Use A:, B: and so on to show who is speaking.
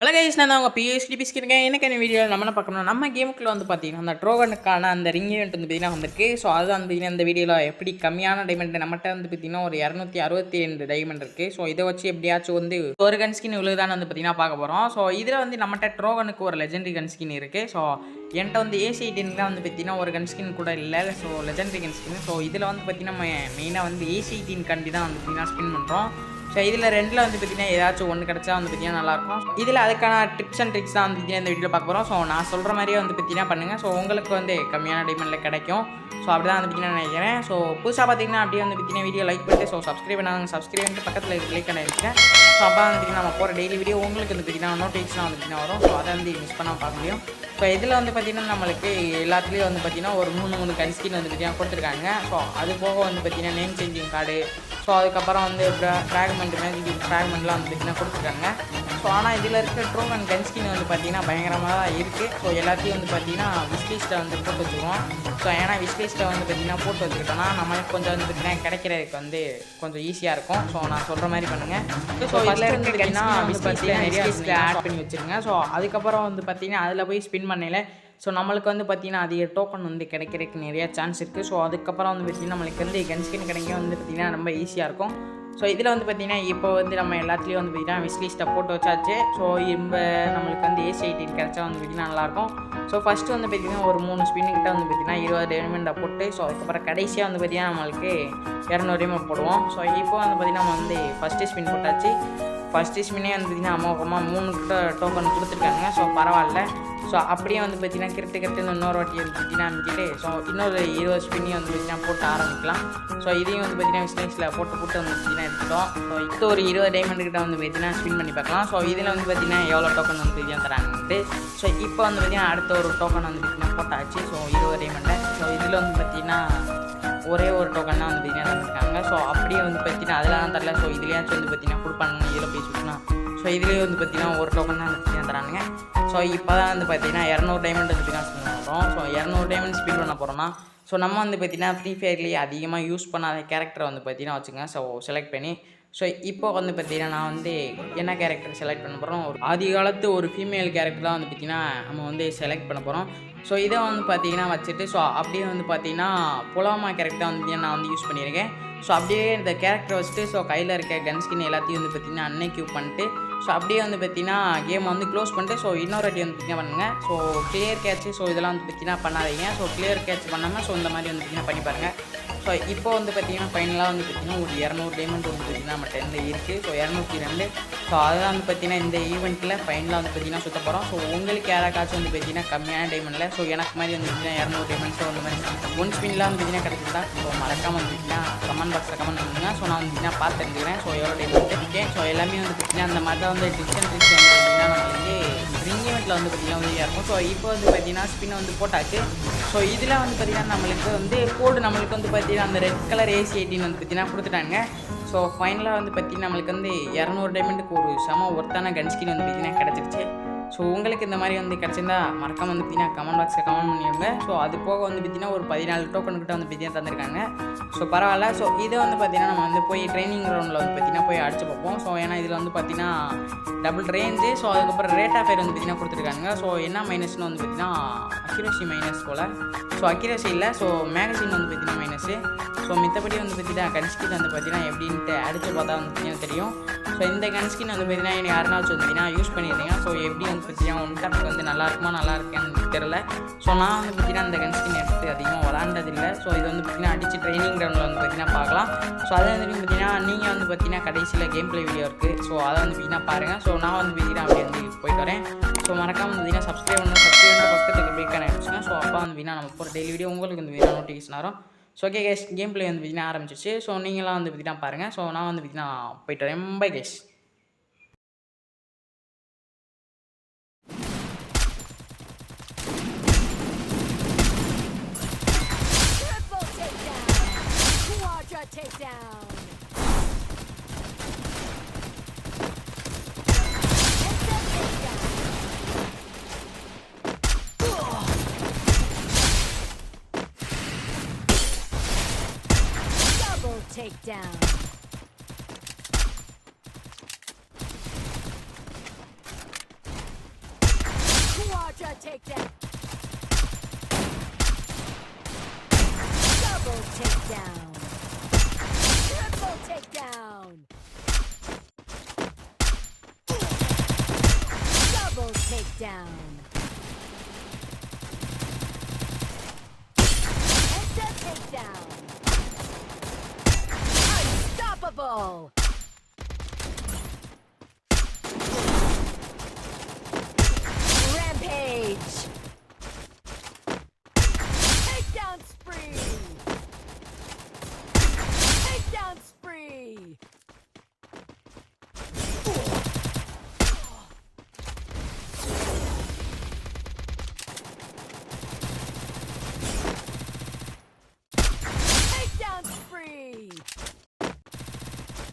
A: Hello guys, நான் உங்கள் BST பிஸ்கிருக்கேன். எனக்கு என்ன வீடியோ நம்ம என்ன பார்க்கணும், நம்ம கேமுக்குள்ள வந்து பார்த்தீங்கன்னா அந்த ட்ரோகனுக்கான அந்த ரிங் ஈவெண்ட் வந்து பார்த்தீங்கன்னா வந்திருக்கு. ஸோ அது வந்து இந்த வீடியோவில் எப்படி கம்மியான டைமண்ட் நம்மகிட்ட வந்து பார்த்தீங்கன்னா ஒரு 262 டைமண்ட் இருக்குது. ஸோ இதை வச்சு எப்படியாச்சும் வந்து ஒரு கன் ஸ்கின் இவ்வளோதான் வந்து பார்த்தீங்கன்னா பார்க்க போகிறோம். ஸோ இதில் வந்து நம்மகிட்ட ட்ரோகனுக்கு ஒரு லெஜெண்டரி கன் ஸ்கின் இருக்குது. ஸோ என்கிட்ட வந்து AC18 வந்து பார்த்தீங்கன்னா ஒரு கன் ஸ்கின் கூட இல்லை. So legendary gun skin. So இதில் வந்து பார்த்தீங்கன்னா மெயினாக வந்து AC18 கண்டி தான் வந்து பார்த்தீங்கன்னா ஸ்பின் பண்ணுறோம். ஸோ இதில் ரெண்டில் வந்து பார்த்திங்கன்னா ஏதாச்சும் ஒன்று கிடச்சா வந்து பார்த்திங்கன்னா நல்லாயிருக்கும். இதில் அதுக்கான டிப்ஸ் அண்ட் ட்ரிக்ஸ் தான் வந்து பார்த்திங்கன்னா இந்த வீடியோவில் பார்க்க போகிறோம். ஸோ நான் சொல்கிற மாதிரியே வந்து பார்த்திங்கன்னா பண்ணுங்கள். ஸோ உங்களுக்கு வந்து கம்மியான டைமண்டில் கிடைக்கும். ஸோ அப்படி தான் வந்து பார்த்திங்கன்னா நினைக்கிறேன். ஸோ புதுசாக பார்த்திங்கன்னா அப்படியே வந்து பார்த்திங்கன்னா வீடியோ லைக் பண்ணிட்டு சப்ஸ்கிரைப் பண்ணாங்க. சப்ஸ்கிரைப் பண்ணிட்டு பக்கத்தில் கிளிக் பண்ணி வச்சுக்கேன். ஸோ அப்போ வந்து பார்த்திங்கன்னா நம்ம போகிற டெய்லி வீடியோ உங்களுக்கு வந்து பார்த்திங்கன்னா நோட்டிஃபிகேஷன் வந்து பார்த்திங்கன்னா வரும். ஸோ அதை வந்து மிஸ் பண்ணாமல் பார்க்க முடியும். ஸோ இதில் வந்து பார்த்திங்கன்னா நம்மளுக்கு எல்லாத்துலேயும் வந்து பார்த்திங்கன்னா ஒரு 3 கன் ஸ்கின் வந்து பார்த்திங்கன்னா கொடுத்துருக்காங்க. ஸோ அது போக வந்து பார்த்திங்கன்னா நேம் சேஞ்சிங் கார்டு, ஸோ அதுக்கப்புறம் வந்து ஃப்ராக்மெண்ட் மேஜிக் ஃப்ராக்மெண்ட்லாம் வந்து பார்த்திங்கன்னா கொடுத்துருக்காங்க. ஸோ ஆனால் இதில் இருக்க ட்ரோகன் கன் ஸ்கின் வந்து பார்த்திங்கன்னா பயங்கரமாக தான் இருக்குது. ஸோ எல்லாத்தையும் வந்து பார்த்திங்கன்னா விஷ்லிஸ்ட்டை வந்து போட்டு வச்சுக்குவோம். ஸோ ஏன்னா விஷ்லிஸ்ட்டை வந்து பார்த்திங்கன்னா போட்டு வச்சுக்கிட்டோன்னா நம்மளுக்கு கொஞ்சம் வந்து பார்த்திங்கன்னா கிடைக்கிறதுக்கு வந்து கொஞ்சம் ஈஸியாக இருக்கும். ஸோ நான் சொல்கிற மாதிரி பண்ணுங்கள். ஸோ இதில் இருந்து பார்த்திங்கன்னா விஷ்லிஸ்ட்டில் நிறைய ஆட் பண்ணி வச்சுருங்க. ஸோ அதுக்கப்புறம் வந்து பார்த்திங்கன்னா அதில் போய் ஸ்பின் பண்ணையில் ஸோ நம்மளுக்கு வந்து பார்த்திங்கன்னா அதிக டோக்கன் வந்து கிடைக்கிறதுக்கு நிறையா சான்ஸ் இருக்குது. ஸோ அதுக்கப்புறம் வந்து பார்த்திங்கன்னா நம்மளுக்கு வந்து கன் ஸ்கின் கிடைக்க வந்து பார்த்திங்கன்னா ரொம்ப ஈஸியாக இருக்கும். ஸோ இதில் வந்து பார்த்திங்கன்னா இப்போ வந்து நம்ம எல்லாத்துலேயும் வந்து பார்த்திங்கன்னா விஷ்லிஸ்ட்டை போட்டு வச்சாச்சு. ஸோ இப்போ நம்மளுக்கு வந்து AC18 கிடச்சா வந்து பார்த்திங்கன்னா நல்லாயிருக்கும். ஸோ ஃபஸ்ட்டு வந்து பார்த்திங்கன்னா ஒரு 3 ஸ்பின்னுக்கிட்ட வந்து பார்த்திங்கன்னா 20 டைமண்டை போட்டு, ஸோ அதுக்கப்புறம் கடைசியாக வந்து பார்த்திங்கன்னா நம்மளுக்கு 200 டைமண்ட் போடுவோம். ஸோ இப்போ வந்து பார்த்திங்கன்னா நம்ம வந்து ஃபஸ்ட்டு ஸ்பின் போட்டாச்சு. ஃபஸ்ட்டு ஸ்பின்னே வந்து பார்த்திங்கன்னா அமோகமாக 3 டோக்கன் கொடுத்துருக்காங்க. ஸோ பரவாயில்ல. ஸோ அப்படியே வந்து பார்த்திங்கன்னா கிரிட்டு இன்னொரு வாட்டி வந்து பார்த்திங்கன்னா அமைக்கிட்டு ஸோ இன்னொரு 20 ஸ்பின்னையும் வந்து பார்த்திங்கன்னா போட்டு ஆரம்பிக்கலாம். ஸோ இதையும் வந்து பார்த்திங்கன்னா விஷ்லிஸ்ட்டில் போட்டு வந்து பார்த்திங்கன்னா எடுத்துட்டோம். ஸோ இப்போ ஒரு 20 டைமண்ட் கிட்ட வந்து பார்த்திங்கன்னா ஸ்பின் பண்ணி பார்க்கலாம். ஸோ இதில் வந்து பார்த்திங்கன்னா எவ்வளோ டோக்கன் வந்து பார்த்திங்கன்னா தராங்கன்ட்டு. ஸோ இப்போ வந்து பார்த்திங்கன்னா அடுத்த ஒரு டோக்கன் வந்து பார்த்திங்கன்னா போட்டாச்சு. ஸோ 20 டைமண்டை. ஸோ இதில் வந்து பார்த்திங்கன்னா ஒரே ஒரு டோக்கன் தான் வந்து பார்த்திங்கன்னா தந்துருக்காங்க. ஸோ அப்படியே வந்து பார்த்திங்கன்னா அதெல்லாம் தரல. ஸோ இதுலேயாச்சும் வந்து பார்த்திங்கன்னா கொடுப்பானுங்க. இதில் போய் சுற்றினா ஸோ இதுலேயே வந்து பார்த்திங்கன்னா ஒரு டோக்கன் தான் வந்து பார்த்திங்கன்னா தரானுங்க. ஸோ இப்போ தான் வந்து பார்த்திங்கன்னா 200 டைமண்ட் வந்து பார்த்திங்கன்னா ஸ்பின் பண்ண போகிறோம். ஸோ 200 டைமண்ட் ஸ்பின் பண்ண போகிறோம்னா ஸோ நம்ம வந்து பார்த்திங்கன்னா ஃப்ரீ ஃபயர்லேயே அதிகமாக யூஸ் பண்ணாத கேரக்டரை வந்து பார்த்திங்கன்னா வச்சுங்க. ஸோ செலக்ட் பண்ணி ஸோ இப்போ வந்து பார்த்திங்கன்னா நான் வந்து என்ன கேரக்டர் செலக்ட் பண்ண போகிறோம், ஒரு ஆதி காலத்து ஒரு ஃபீமேல் கேரக்டர் தான் வந்து பார்த்திங்கன்னா நம்ம வந்து செலக்ட் பண்ண போகிறோம். ஸோ இதை வந்து பார்த்திங்கன்னா வச்சுட்டு ஸோ அப்படியே வந்து பார்த்திங்கன்னா புலாமா கேரக்டர் வந்து நான் வந்து யூஸ் பண்ணியிருக்கேன். ஸோ அப்படியே இந்த கேரக்டரை வச்சுட்டு ஸோ கையில் இருக்க கன் ஸ்கின் எல்லாத்தையும் வந்து பார்த்திங்கன்னா அன்னைக்யூப் பண்ணிட்டு ஸோ அப்படியே வந்து பார்த்திங்கன்னா கேமை வந்து க்ளோஸ் பண்ணிட்டு ஸோ இன்னொரு வாட்டி வந்து பார்த்திங்கன்னா பண்ணுங்கள். ஸோ கிளியர் கேட்ச்சு ஸோ இதெல்லாம் வந்து பார்த்திங்கன்னா பண்ணாதீங்க. ஸோ கிளியர் கேட்ச் பண்ணாமல் ஸோ இந்த மாதிரி வந்து பார்த்திங்கன்னா பண்ணி பாருங்கள். ஸோ இப்போ வந்து பார்த்திங்கன்னா ஃபைனலாக வந்து பார்த்திங்கன்னா ஒரு 200 டைமண்ட் வந்து பார்த்திங்கன்னா நம்ம 10 இருக்குது. ஸோ 202. ஸோ அதெல்லாம் வந்து பார்த்திங்கன்னா இந்த ஈவெண்ட்டில் ஃபைனலாக வந்து பார்த்திங்கன்னா சுற்ற போகிறோம். ஸோ உங்களுக்கு யாராக்காச்சும் வந்து பார்த்திங்கன்னா கம்மியான டைமண்டில் ஸோ எனக்கு மாதிரி வந்து பார்த்திங்கன்னா 200 டைமண்ட் ஸோ அந்த மாதிரி ஒன் ஸ்பின்லாம் வந்து பார்த்திங்கன்னா கிடைச்சிருந்தா ஸோ மறக்காமல் வந்து பார்த்திங்கன்னா கமெண்ட் பாக்ஸில் கமெண்ட் பண்ணுங்க. ஸோ நான் வந்து பார்த்திங்கன்னா பார்த்து தெரிஞ்சுக்கிறேன். ஸோ எவ்வளோ டைமண்ட் இருக்கேன். ஸோ எல்லாமே வந்து பார்த்திங்கன்னா அந்த மாதிரி தான் வந்து ட்ரிக்ஸ் அண்ட் ட்ரிக்ஸ் வந்து பார்த்திங்கன்னா நம்மளுக்கு ரிங் ஈவெண்ட்டில் வந்து பார்த்திங்கன்னா உதவியாக இருக்கும். ஸோ இப்போ வந்து பார்த்திங்கன்னா ஸ்பின் வந்து போட்டாச்சு. ஸோ இதில் வந்து பார்த்திங்கன்னா நம்மளுக்கு வந்து கோடு நம்மளுக்கு வந்து பார்த்திங்கன்னா அந்த ரெட் கலர் AC18 வந்து பார்த்திங்கன்னா கொடுத்துட்டாங்க. ஸோ ஃபைனலாக வந்து பார்த்திங்கன்னா நம்மளுக்கு வந்து 200 டைமண்டுக்கு ஒரு செம ஒர்த்தான கன் ஸ்கின் வந்து பார்த்திங்கன்னா கிடச்சிருச்சு. ஸோ உங்களுக்கு இந்த மாதிரி வந்து கிடச்சிருந்தா மறக்காம வந்து பார்த்திங்கன்னா கமெண்ட் பாக்ஸில் கமெண்ட் பண்ணிடுங்க. ஸோ அது போக வந்து பார்த்திங்கன்னா ஒரு 14 டோக்கன் கிட்ட வந்து பார்த்திங்கன்னா தந்திருக்காங்க. ஸோ பரவாயில்ல. ஸோ இதை வந்து பார்த்திங்கன்னா நம்ம வந்து போய் ட்ரைனிங் கிரவுண்டில் வந்து பார்த்திங்கன்னா போய் அடிச்சு பார்ப்போம். ஸோ ஏன்னா இதில் வந்து பார்த்திங்கன்னா டபுள் ரேஞ்சு, ஸோ அதுக்கப்புறம் ரேட் ஆஃப் ஃபயர் வந்து பார்த்திங்கன்னா கொடுத்துருக்காங்க. ஸோ என்ன மைனஸ்னு வந்து பார்த்திங்கன்னா அக்யூரசி மைனஸ் போல். ஸோ அக்யூரசி இல்லை, ஸோ மேகசின் வந்து பார்த்திங்கன்னா மைனஸு. ஸோ மித்தபடி வந்து பார்த்திங்கன்னா கன் ஸ்கின் வந்து பார்த்திங்கன்னா எப்படின்ட்டு அடிச்சு பார்த்தா வந்து பார்த்திங்கன்னா தெரியும். ஸோ இந்த கன் ஸ்கின் வந்து பார்த்திங்கன்னா எனக்கு யாருனாச்சும் வந்து பார்த்திங்கன்னா யூஸ் பண்ணியிருந்தீங்க. ஸோ எப்படி வந்து பார்த்திங்கன்னா ஒன் டாப்க்கு வந்து நல்லா இருக்குமா நல்லா இருக்கேன்னு தெரில. ஸோ நான் வந்து பார்த்திங்கன்னா அந்த கன் ஸ்கின் எடுத்து அதிகமாக விளாண்டதில்லை. ஸோ இது வந்து பார்த்திங்கன்னா அடிச்சு ட்ரைனிங் கிரவுண்டில் வந்து பார்த்திங்கன்னா பார்க்கலாம். ஸோ அதை வந்து பார்த்திங்கன்னா நீங்கள் வந்து பார்த்திங்கன்னா கடைசியில் கேம் ப்ளே வீடியோ இருக்குது. ஸோ அதை வந்து பார்த்திங்கன்னா பாருங்கள். ஸோ நான் வந்து பார்த்திங்கன்னா அப்படி வந்து போயிட்டு வரேன். ஸோ மறக்காமல் வந்து பார்த்திங்கன்னா சப்ஸ்கிரைப் பண்ண பக்கத்துக்கு பிரேக் ஆகிடுச்சுன்னா ஸோ அப்போ வந்து பார்த்திங்கன்னா நம்ம போகிற டெய்லி வீடியோ உங்களுக்கு வந்து பார்த்திங்கன்னா நோட்டிஃபிகேஷன் வரும். So okay guys, game play வந்து பார்த்திங்கன்னா ஆரம்பிச்சிச்சு. ஸோ நீங்களாம் வந்து பார்த்திங்கன்னா பாருங்கள். ஸோ நான் வந்து பார்த்திங்கன்னா போயிட்டு வரேன். Bye guys.
B: Takedown. Double takedown. takedown. Double takedown. Triple takedown. Double takedown. Headset takedown. Unstoppable.